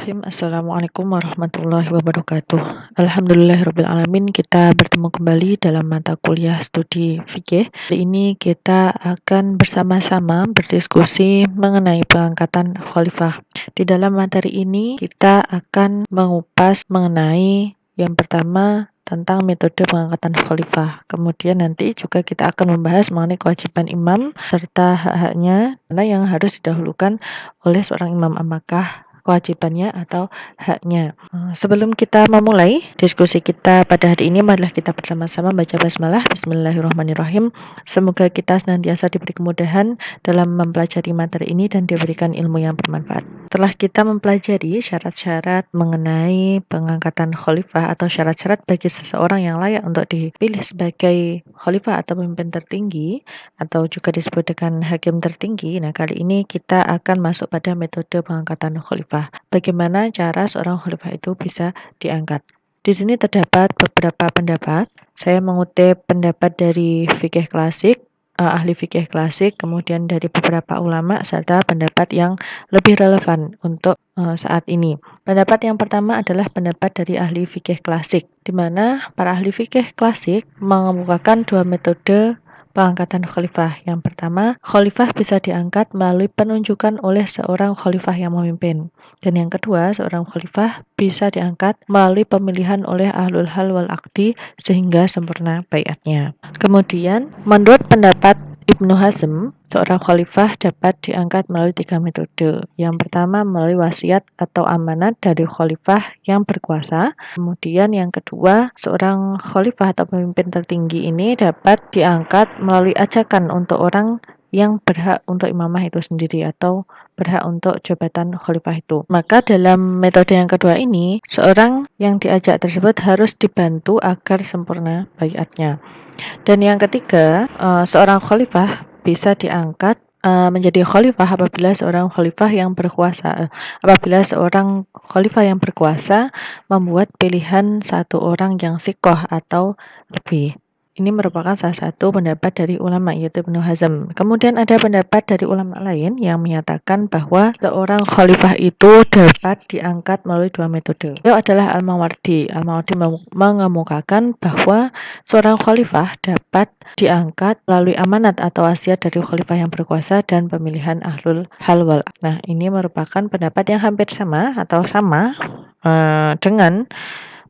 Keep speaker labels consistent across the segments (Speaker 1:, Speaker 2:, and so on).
Speaker 1: Bismillahirrahmanirrahim. Assalamualaikum warahmatullahi wabarakatuh. Alhamdulillahirrabbilalamin, kita bertemu kembali dalam mata kuliah studi fikih. Hari ini kita akan bersama-sama berdiskusi mengenai pengangkatan khalifah. Di dalam materi ini kita akan mengupas mengenai yang pertama tentang metode pengangkatan khalifah. Kemudian nanti juga kita akan membahas mengenai kewajiban imam serta hak-haknya, mana yang harus didahulukan oleh seorang imam, apakah kewajibannya atau haknya. Sebelum kita memulai diskusi kita pada hari ini, marilah kita bersama-sama baca basmalah. Bismillahirrahmanirrahim. Semoga kita senantiasa diberi kemudahan dalam mempelajari materi ini dan diberikan ilmu yang bermanfaat. Setelah kita mempelajari syarat-syarat mengenai pengangkatan khalifah atau syarat-syarat bagi seseorang yang layak untuk dipilih sebagai khalifah atau pemimpin tertinggi atau juga disebut dengan hakim tertinggi, nah kali ini kita akan masuk pada metode pengangkatan khalifah. Bagaimana cara seorang khalifah itu bisa diangkat? Di sini terdapat beberapa pendapat. Saya mengutip pendapat dari fikih klasik, ahli fikih klasik, kemudian dari beberapa ulama serta pendapat yang lebih relevan untuk saat ini. Pendapat yang pertama adalah pendapat dari ahli fikih klasik, di mana para ahli fikih klasik mengemukakan dua metode pengangkatan khalifah. Yang pertama, khalifah bisa diangkat melalui penunjukan oleh seorang khalifah yang memimpin. Dan yang kedua, seorang khalifah bisa diangkat melalui pemilihan oleh ahlul hal wal aqdi sehingga sempurna baiatnya. Kemudian, menurut pendapat Ibnu Hazm, seorang khalifah dapat diangkat melalui tiga metode. Yang pertama, melalui wasiat atau amanat dari khalifah yang berkuasa. Kemudian yang kedua, seorang khalifah atau pemimpin tertinggi ini dapat diangkat melalui ajakan untuk orang yang berhak untuk imamah itu sendiri atau berhak untuk jabatan khalifah itu. Maka dalam metode yang kedua ini, seorang yang diajak tersebut harus dibantu agar sempurna baiatnya. Dan yang ketiga, seorang khalifah bisa diangkat menjadi khalifah apabila seorang khalifah yang berkuasa membuat pilihan satu orang yang thiqah atau lebih. Ini merupakan salah satu pendapat dari ulama, yaitu Ibnu Hazm. Kemudian ada pendapat dari ulama lain yang menyatakan bahwa seorang khalifah itu dapat diangkat melalui dua metode. Itu adalah Al-Mawardi. Al-Mawardi mengemukakan bahwa seorang khalifah dapat diangkat melalui amanat atau wasiat dari khalifah yang berkuasa dan pemilihan ahlul hal wal. Nah, ini merupakan pendapat yang hampir sama atau sama dengan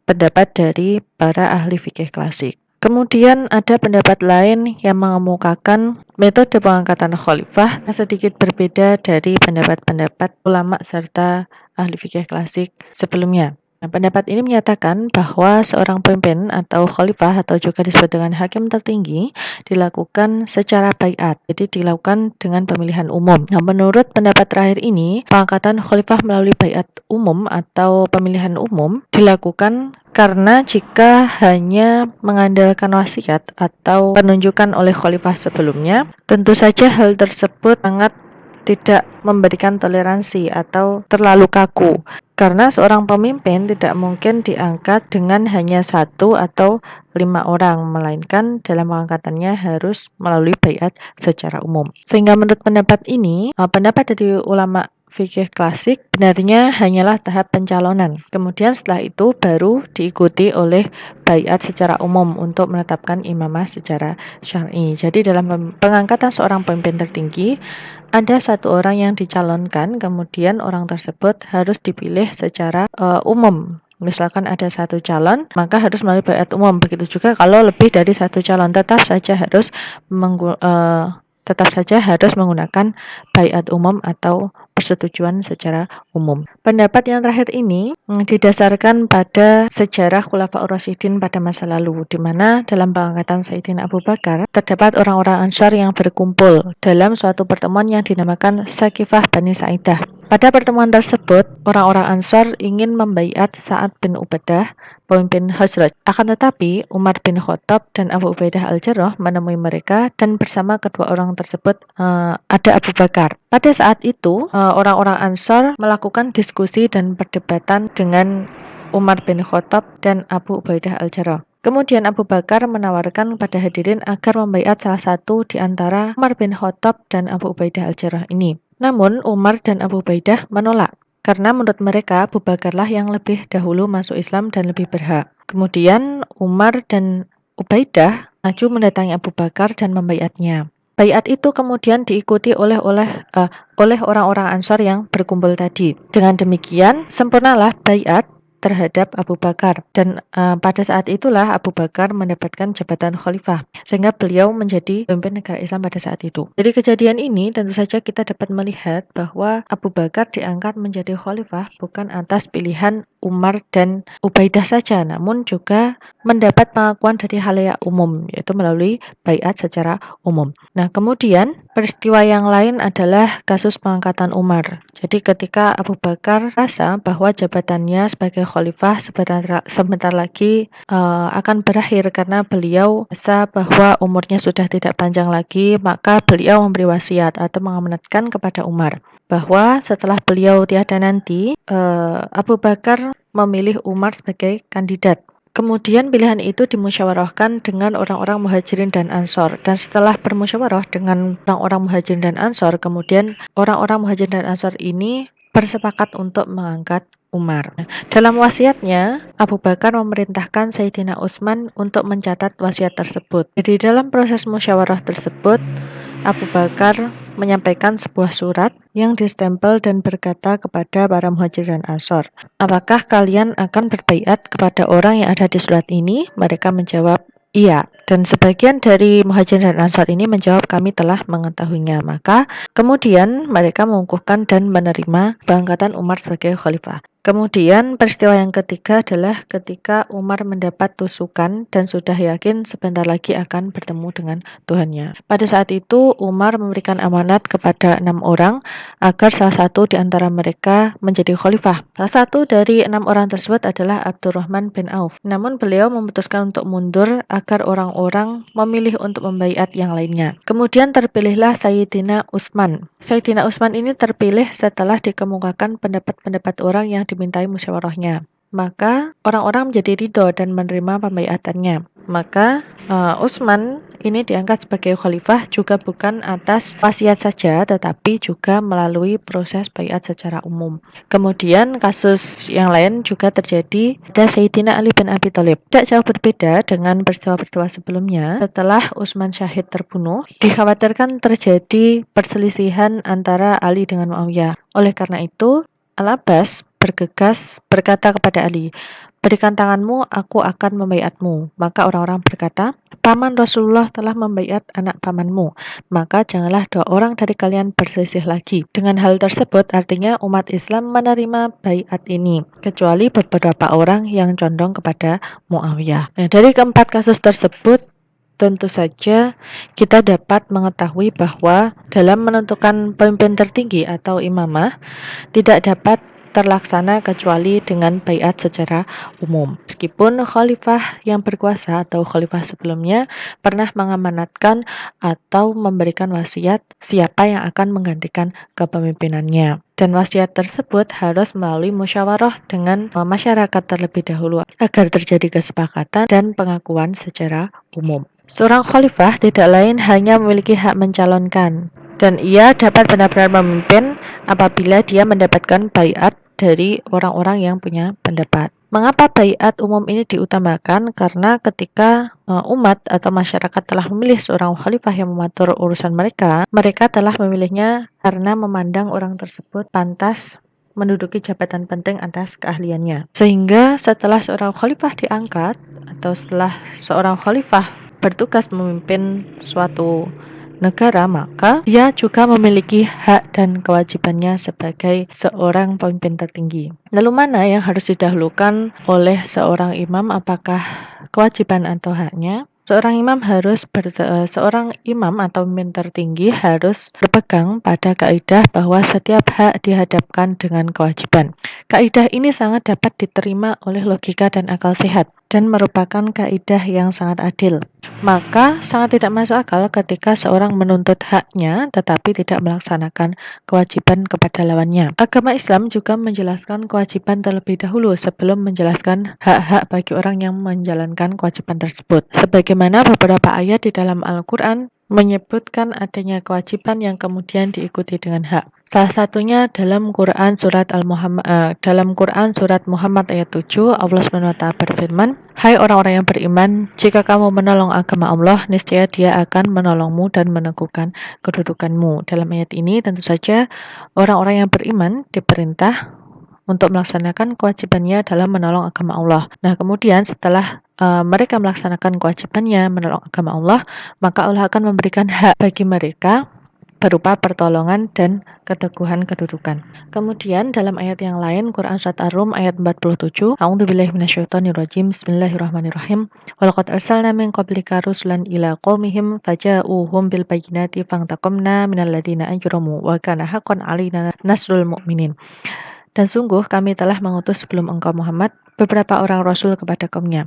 Speaker 1: pendapat dari para ahli fikih klasik. Kemudian ada pendapat lain yang mengemukakan metode pengangkatan khalifah yang sedikit berbeda dari pendapat-pendapat ulama serta ahli fikih klasik sebelumnya. Nah, pendapat ini menyatakan bahwa seorang pemimpin atau khalifah atau juga disebut dengan hakim tertinggi dilakukan secara baiat, jadi dilakukan dengan pemilihan umum. Nah, menurut pendapat terakhir ini, pengangkatan khalifah melalui baiat umum atau pemilihan umum dilakukan karena jika hanya mengandalkan wasiat atau penunjukan oleh khalifah sebelumnya, tentu saja hal tersebut sangat tidak memberikan toleransi atau terlalu kaku. Karena seorang pemimpin tidak mungkin diangkat dengan hanya 1 atau 5 orang, melainkan dalam pengangkatannya harus melalui baiat secara umum. Sehingga menurut pendapat ini, pendapat dari ulama fikih klasik benarnya hanyalah tahap pencalonan. Kemudian setelah itu baru diikuti oleh baiat secara umum untuk menetapkan imamah secara syar'i. Jadi dalam pengangkatan seorang pemimpin tertinggi, ada satu orang yang dicalonkan, kemudian orang tersebut harus dipilih secara umum. Misalkan ada satu calon, maka harus melalui baiat umum. Begitu juga kalau lebih dari satu calon, tetap saja harus menggunakan baiat umum atau persetujuan secara umum. Pendapat yang terakhir ini didasarkan pada sejarah Khulafaur Rasyidin pada masa lalu, di mana dalam pengangkatan Sayyidina Abu Bakar terdapat orang-orang Ansar yang berkumpul dalam suatu pertemuan yang dinamakan Saqifah Bani Sa'idah. Pada pertemuan tersebut, orang-orang Ansar ingin membaiat Sa'ad bin Ubadah, pemimpin Khazraj. Akan tetapi, Umar bin Khattab dan Abu Ubaidah al-Jarrah menemui mereka dan bersama kedua orang tersebut ada Abu Bakar. Pada saat itu, orang-orang Ansar melakukan diskusi dan perdebatan dengan Umar bin Khattab dan Abu Ubaidah al-Jarrah. Kemudian Abu Bakar menawarkan pada hadirin agar membaiat salah satu di antara Umar bin Khattab dan Abu Ubaidah al-Jarrah ini. Namun Umar dan Abu Ubaidah menolak. karena menurut mereka Abu Bakarlah yang lebih dahulu masuk Islam dan lebih berhak. Kemudian Umar dan Ubaidah maju mendatangi Abu Bakar dan membaiatnya. Baiat itu kemudian diikuti oleh orang-orang Ansor yang berkumpul tadi. Dengan demikian, sempurnalah baiat terhadap Abu Bakar dan pada saat itulah Abu Bakar mendapatkan jabatan khalifah sehingga beliau menjadi pemimpin negara Islam pada saat itu. Dari kejadian ini tentu saja kita dapat melihat bahwa Abu Bakar diangkat menjadi khalifah bukan atas pilihan Umar dan Ubaidah saja, namun juga mendapat pengakuan dari khalayak umum, yaitu melalui baiat secara umum. Nah, kemudian peristiwa yang lain adalah kasus pengangkatan Umar. Jadi ketika Abu Bakar rasa bahwa jabatannya sebagai khalifah sebentar lagi akan berakhir karena beliau rasa bahwa umurnya sudah tidak panjang lagi, maka beliau memberi wasiat atau mengamanatkan kepada Umar bahwa setelah beliau tiada nanti, Abu Bakar memilih Umar sebagai kandidat. Kemudian pilihan itu dimusyawarahkan dengan orang-orang Muhajirin dan Ansor. Dan setelah bermusyawarah dengan orang-orang Muhajirin dan Ansor, kemudian orang-orang Muhajirin dan Ansor ini bersepakat untuk mengangkat Umar. Dalam wasiatnya, Abu Bakar memerintahkan Sayyidina Utsman untuk mencatat wasiat tersebut. Jadi dalam proses musyawarah tersebut, Abu Bakar menyampaikan sebuah surat yang distempel dan berkata kepada para Muhajirin dan Ansor, apakah kalian akan berbaiat kepada orang yang ada di surat ini? Mereka menjawab, iya. Dan sebagian dari Muhajirin dan Ansor ini menjawab, kami telah mengetahuinya. Maka kemudian mereka mengukuhkan dan menerima pengangkatan Umar sebagai khalifah. Kemudian peristiwa yang ketiga adalah ketika Umar mendapat tusukan dan sudah yakin sebentar lagi akan bertemu dengan Tuhannya. Pada saat itu Umar memberikan amanat kepada 6 orang agar salah satu di antara mereka menjadi khalifah. Salah satu dari 6 orang tersebut adalah Abdurrahman bin Auf. Namun beliau memutuskan untuk mundur agar orang-orang memilih untuk membaiat yang lainnya. Kemudian terpilihlah Sayyidina Utsman. Sayyidina Utsman ini terpilih setelah dikemukakan pendapat-pendapat orang yang dimintai musyawarahnya. Maka orang-orang menjadi ridho dan menerima pembaiatannya. Maka Utsman ini diangkat sebagai khalifah juga bukan atas wasiat saja, tetapi juga melalui proses baiat secara umum. Kemudian kasus yang lain juga terjadi pada Sayyidina Ali bin Abi Thalib. Tidak jauh berbeda dengan peristiwa-peristiwa sebelumnya. Setelah Utsman syahid terbunuh, dikhawatirkan terjadi perselisihan antara Ali dengan Muawiyah. Oleh karena itu, Al-Abbas bergegas berkata kepada Ali, berikan tanganmu, aku akan membaiatmu. Maka orang-orang berkata, paman Rasulullah telah membaiat anak pamanmu, maka janganlah 2 orang dari kalian berselisih lagi. Dengan hal tersebut artinya umat Islam menerima baiat ini, kecuali beberapa orang yang condong kepada Muawiyah. Nah, dari keempat kasus tersebut, tentu saja kita dapat mengetahui bahwa dalam menentukan pemimpin tertinggi atau imamah tidak dapat terlaksana kecuali dengan baiat secara umum. Meskipun khalifah yang berkuasa atau khalifah sebelumnya pernah mengamanatkan atau memberikan wasiat siapa yang akan menggantikan kepemimpinannya. Dan wasiat tersebut harus melalui musyawarah dengan masyarakat terlebih dahulu agar terjadi kesepakatan dan pengakuan secara umum. Seorang khalifah tidak lain hanya memiliki hak mencalonkan, dan ia dapat benar-benar memimpin apabila dia mendapatkan baiat dari orang-orang yang punya pendapat. Mengapa baiat umum ini diutamakan? Karena ketika umat atau masyarakat telah memilih seorang khalifah yang mengatur urusan mereka, mereka telah memilihnya karena memandang orang tersebut pantas menduduki jabatan penting atas keahliannya. Sehingga setelah seorang khalifah diangkat atau setelah seorang khalifah bertugas memimpin suatu negara, maka dia juga memiliki hak dan kewajibannya sebagai seorang pemimpin tertinggi. Lalu mana yang harus didahulukan oleh seorang imam, apakah kewajiban atau haknya? Seorang imam atau pemimpin tertinggi harus berpegang pada kaidah bahwa setiap hak dihadapkan dengan kewajiban. Kaidah ini sangat dapat diterima oleh logika dan akal sehat dan merupakan kaidah yang sangat adil. Maka sangat tidak masuk akal ketika seorang menuntut haknya tetapi tidak melaksanakan kewajiban kepada lawannya. Agama Islam juga menjelaskan kewajiban terlebih dahulu sebelum menjelaskan hak-hak bagi orang yang menjalankan kewajiban tersebut. Sebagaimana beberapa ayat di dalam Al-Quran menyebutkan adanya kewajiban yang kemudian diikuti dengan hak. Salah satunya dalam Quran surat Muhammad ayat 7, Allah SWT berfirman, "Hai orang-orang yang beriman, jika kamu menolong agama Allah, niscaya Dia akan menolongmu dan meneguhkan kedudukanmu." Dalam ayat ini tentu saja orang-orang yang beriman diperintah untuk melaksanakan kewajibannya dalam menolong agama Allah. Nah, kemudian setelah mereka melaksanakan kewajibannya menolong agama Allah, maka Allah akan memberikan hak bagi mereka berupa pertolongan dan keteguhan kedudukan. Kemudian dalam ayat yang lain, Quran Surat Ar-Rum ayat 47, A'udzubillahi minasyaitonirrajim, Bismillahirrahmanirrahim, Walaqad arsalna min qablika rusulan ila qaumihim faja'uhum bil bayyinati fantaqamna minal ladzina ajramu wa kana haqqan 'alaina nasrul mu'minin. Dan sungguh kami telah mengutus sebelum engkau Muhammad beberapa orang rasul kepada kaumnya.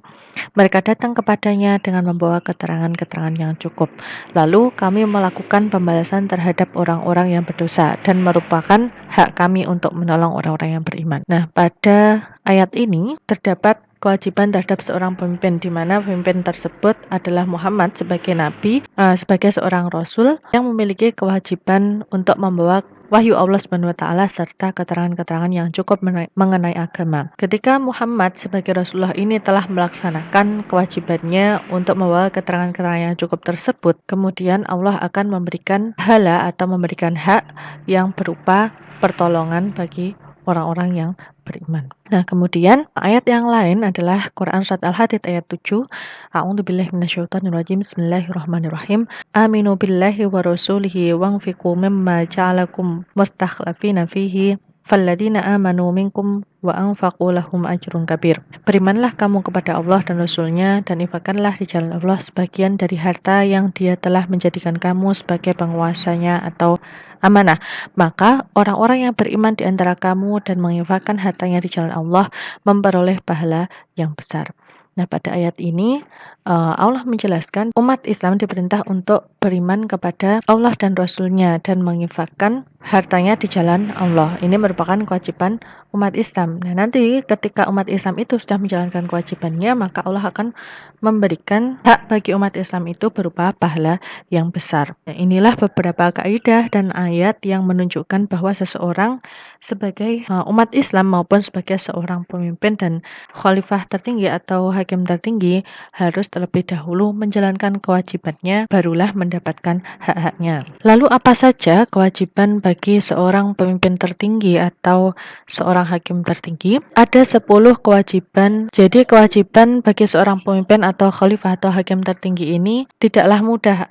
Speaker 1: Mereka datang kepadanya dengan membawa keterangan-keterangan yang cukup. Lalu kami melakukan pembalasan terhadap orang-orang yang berdosa dan merupakan hak kami untuk menolong orang-orang yang beriman. Nah, pada ayat ini terdapat kewajiban terhadap seorang pemimpin, di mana pemimpin tersebut adalah Muhammad sebagai nabi, sebagai seorang rasul yang memiliki kewajiban untuk membawa wahyu Allah SWT serta keterangan-keterangan yang cukup mengenai agama. Ketika Muhammad sebagai Rasulullah ini telah melaksanakan kewajibannya untuk membawa keterangan-keterangan yang cukup tersebut, kemudian Allah akan memberikan hala atau memberikan hak yang berupa pertolongan bagi orang-orang yang beriman. Nah, kemudian ayat yang lain adalah Quran Surat Al-Hadid ayat 7. A'udzubillahi minasyaitonirrajim. Bismillahirrahmanirrahim. Aminu billahi wa rasulihi wanfiqu mimma ja'alakum mustakhlafina fihi falladzina amanu minkum wa anfaqu lahum ajrun kabir. Berimanlah kamu kepada Allah dan Rasulnya dan infakkanlah di jalan Allah sebagian dari harta yang Dia telah menjadikan kamu sebagai penguasanya atau amanah. Maka orang-orang yang beriman di antara kamu dan menginfakkan hartanya di jalan Allah memperoleh pahala yang besar. Nah, pada ayat ini Allah menjelaskan umat Islam diperintah untuk beriman kepada Allah dan Rasulnya dan menginfakkan hartanya di jalan Allah. Ini merupakan kewajiban umat Islam. Nah, nanti ketika umat Islam itu sudah menjalankan kewajibannya, maka Allah akan memberikan hak bagi umat Islam itu berupa pahala yang besar. Nah, inilah beberapa kaidah dan ayat yang menunjukkan bahwa seseorang sebagai umat Islam maupun sebagai seorang pemimpin dan khalifah tertinggi atau hakim tertinggi harus terlebih dahulu menjalankan kewajibannya, barulah mendapatkan hak-haknya. Lalu apa saja kewajiban bagi seorang pemimpin tertinggi atau seorang hakim tertinggi? Ada 10 kewajiban. Jadi kewajiban bagi seorang pemimpin atau khalifah atau hakim tertinggi ini tidaklah mudah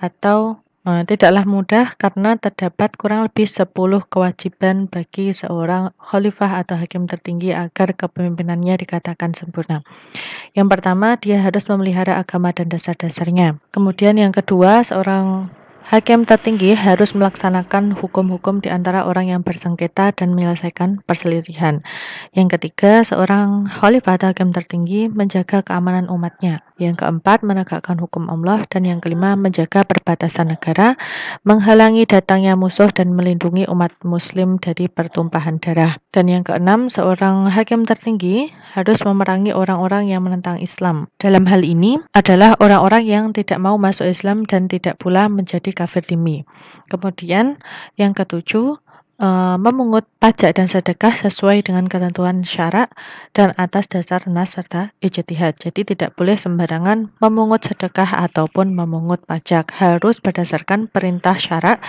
Speaker 1: karena terdapat kurang lebih 10 kewajiban bagi seorang khalifah atau hakim tertinggi agar kepemimpinannya dikatakan sempurna. Yang pertama, dia harus memelihara agama dan dasar-dasarnya. Kemudian yang kedua, seorang hakim tertinggi harus melaksanakan hukum-hukum di antara orang yang bersengketa dan menyelesaikan perselisihan. Yang ketiga, seorang khalifah atau hakim tertinggi menjaga keamanan umatnya. Yang keempat, menegakkan hukum Allah. Dan yang kelima, menjaga perbatasan negara, menghalangi datangnya musuh dan melindungi umat muslim dari pertumpahan darah. Dan yang keenam, seorang hakim tertinggi harus memerangi orang-orang yang menentang Islam. Dalam hal ini adalah orang-orang yang tidak mau masuk Islam dan tidak pula menjadi kafir dhimmi. Kemudian yang ketujuh, memungut pajak dan sedekah sesuai dengan ketentuan syarak dan atas dasar nas serta ijtihad. Jadi tidak boleh sembarangan memungut sedekah ataupun memungut pajak, harus berdasarkan perintah syarak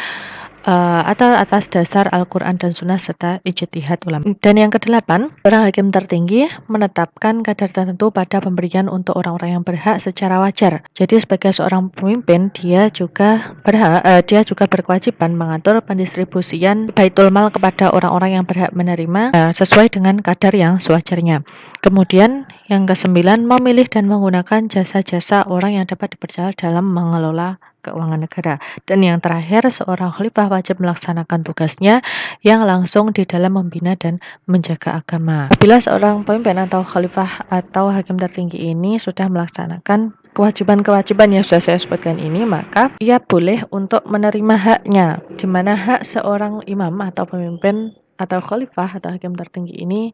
Speaker 1: atau atas dasar Al-Quran dan Sunnah serta ijtihad ulama. Dan yang kedelapan, orang hakim tertinggi menetapkan kadar tertentu pada pemberian untuk orang-orang yang berhak secara wajar. Jadi sebagai seorang pemimpin, dia juga berkewajiban mengatur pendistribusian baitul mal kepada orang-orang yang berhak menerima sesuai dengan kadar yang sewajarnya. Kemudian yang kesembilan, memilih dan menggunakan jasa-jasa orang yang dapat dipercaya dalam mengelola keuangan negara. Dan yang terakhir, seorang khalifah wajib melaksanakan tugasnya yang langsung di dalam membina dan menjaga agama. Apabila seorang pemimpin atau khalifah atau hakim tertinggi ini sudah melaksanakan kewajiban-kewajiban yang sudah saya sebutkan ini, maka ia boleh untuk menerima haknya, di mana hak seorang imam atau pemimpin atau khalifah atau hakim tertinggi ini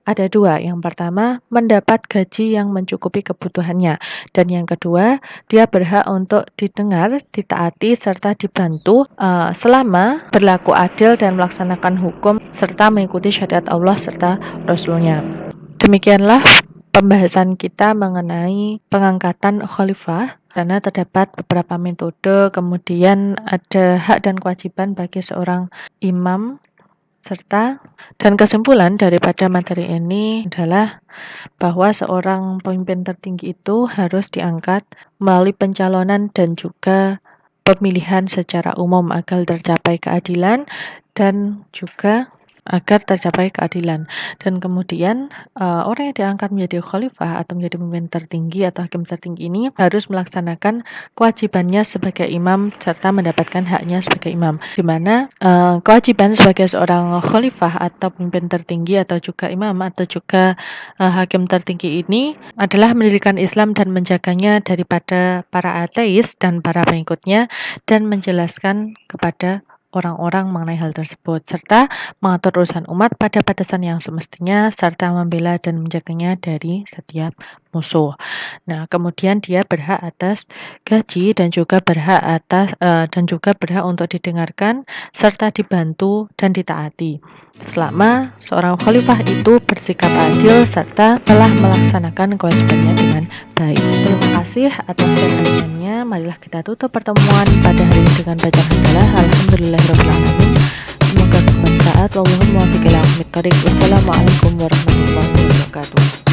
Speaker 1: ada dua. Yang pertama, mendapat gaji yang mencukupi kebutuhannya. Dan yang kedua, dia berhak untuk didengar, ditaati, serta dibantu selama berlaku adil dan melaksanakan hukum, serta mengikuti syariat Allah serta Rasulnya. Demikianlah pembahasan kita mengenai pengangkatan khalifah. Karena terdapat beberapa metode, kemudian ada hak dan kewajiban bagi seorang imam, serta dan kesimpulan daripada materi ini adalah bahwa seorang pemimpin tertinggi itu harus diangkat melalui pencalonan dan juga pemilihan secara umum agar tercapai keadilan dan juga agar tercapai keadilan. Dan kemudian orang yang diangkat menjadi khalifah atau menjadi pemimpin tertinggi atau hakim tertinggi ini harus melaksanakan kewajibannya sebagai imam serta mendapatkan haknya sebagai imam. Di mana kewajiban sebagai seorang khalifah atau pemimpin tertinggi atau juga imam atau juga hakim tertinggi ini adalah mendirikan Islam dan menjaganya daripada para ateis dan para pengikutnya, dan menjelaskan kepada orang-orang mengenai hal tersebut, serta mengatur urusan umat pada batasan yang semestinya, serta membela dan menjaganya dari setiap musuh. Nah, kemudian dia berhak atas gaji dan juga berhak untuk didengarkan serta dibantu dan ditaati. Selama seorang khalifah itu bersikap adil serta telah melaksanakan kewajibannya dengan baik. Terima kasih atas perhatiannya. Marilah kita tutup pertemuan pada hari ini dengan bacaan hamdalah. Alhamdulillahirrahmanirrahim. Semoga bermanfaat. Wassalamualaikum warahmatullahi wabarakatuh.